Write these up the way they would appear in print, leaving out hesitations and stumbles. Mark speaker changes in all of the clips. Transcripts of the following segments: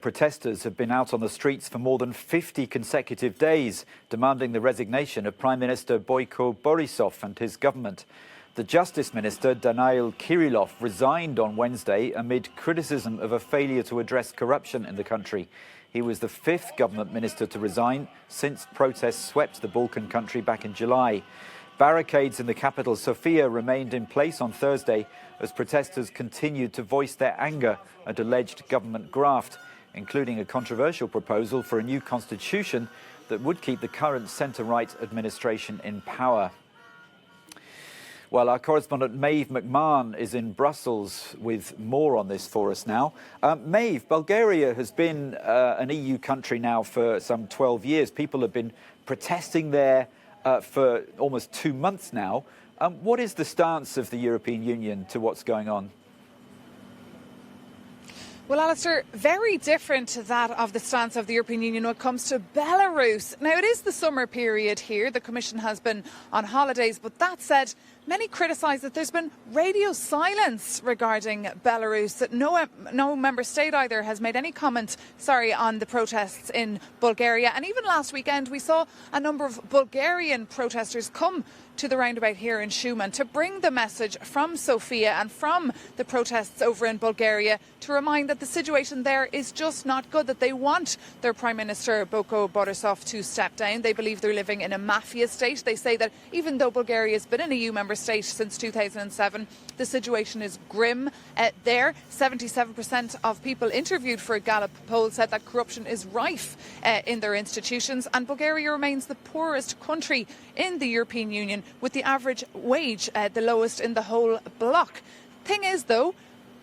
Speaker 1: Protesters have been out on the streets for more than 50 consecutive days, demanding the resignation of Prime Minister Boyko Borisov and his government. The Justice Minister, Daniil Kirillov, resigned on Wednesday amid criticism of a failure to address corruption in the country. He was the fifth government minister to resign since protests swept the Balkan country back in July. Barricades in the capital, Sofia, remained in place on Thursday as protesters continued to voice their anger at alleged government graft, including a controversial proposal for a new constitution that would keep the current centre-right administration in power. Well, our correspondent Maeve McMahon is in Brussels with more on this for us now. Maeve, Bulgaria has been an EU country now for some 12 years. People have been protesting there for almost 2 months now. What is the stance of the European Union to what's going on?
Speaker 2: Well, Alistair, very different to that of the stance of the European Union when it comes to Belarus. Now, it is the summer period here. The Commission has been on holidays, but that said, many criticise that there's been radio silence regarding Belarus, that no member state either has made any comment, on the protests in Bulgaria. And even last weekend, we saw a number of Bulgarian protesters come to the roundabout here in Shumen to bring the message from Sofia and from the protests over in Bulgaria to remind that the situation there is just not good, that they want their Prime Minister Boyko Borisov to step down. They believe they're living in a mafia state. They say that even though Bulgaria has been an EU member state since 2007, the situation is grim there. 77% of people interviewed for a Gallup poll said that corruption is rife in their institutions, and Bulgaria remains the poorest country in the European Union, with the average wage the lowest in the whole bloc. Thing is, though,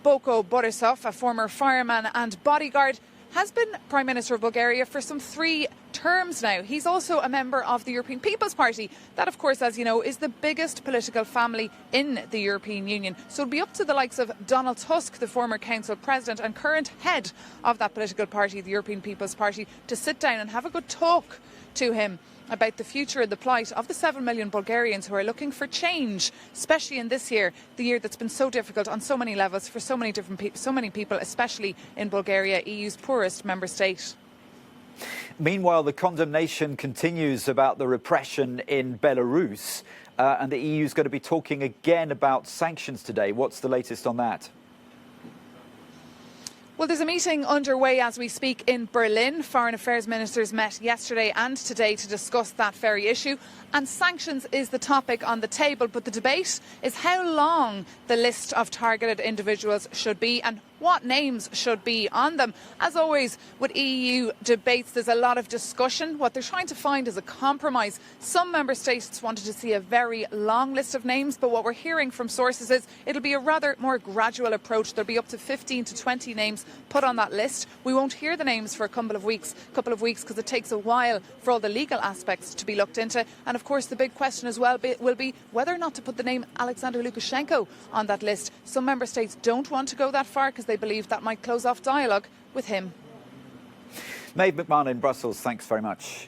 Speaker 2: Boyko Borisov, a former fireman and bodyguard, has been Prime Minister of Bulgaria for some 3 terms now. He's also a member of the European People's Party. That, of course, as you know, is the biggest political family in the European Union. So it'll be up to the likes of Donald Tusk, the former Council President and current head of that political party, the European People's Party, to sit down and have a good talk to him about the future and the plight of the 7 million Bulgarians who are looking for change, especially in this year, the year that's been so difficult on so many levels for so many people, especially in Bulgaria, EU's poorest member state.
Speaker 1: Meanwhile, the condemnation continues about the repression in Belarus, and the EU is going to be talking again about sanctions today. What's the latest on that?
Speaker 2: Well, there's a meeting underway as we speak in Berlin. Foreign Affairs ministers met yesterday and today to discuss that very issue. And sanctions is the topic on the table. But the debate is how long the list of targeted individuals should be and what names should be on them. As always, with EU debates, there's a lot of discussion. What they're trying to find is a compromise. Some member states wanted to see a very long list of names, but what we're hearing from sources is it'll be a rather more gradual approach. There'll be up to 15 to 20 names put on that list. We won't hear the names for a couple of weeks because it takes a while for all the legal aspects to be looked into. And of course, the big question as well will be whether or not to put the name Alexander Lukashenko on that list. Some member states don't want to go that far because they believe that might close off dialogue with him.
Speaker 1: Maeve McMahon in Brussels, thanks very much.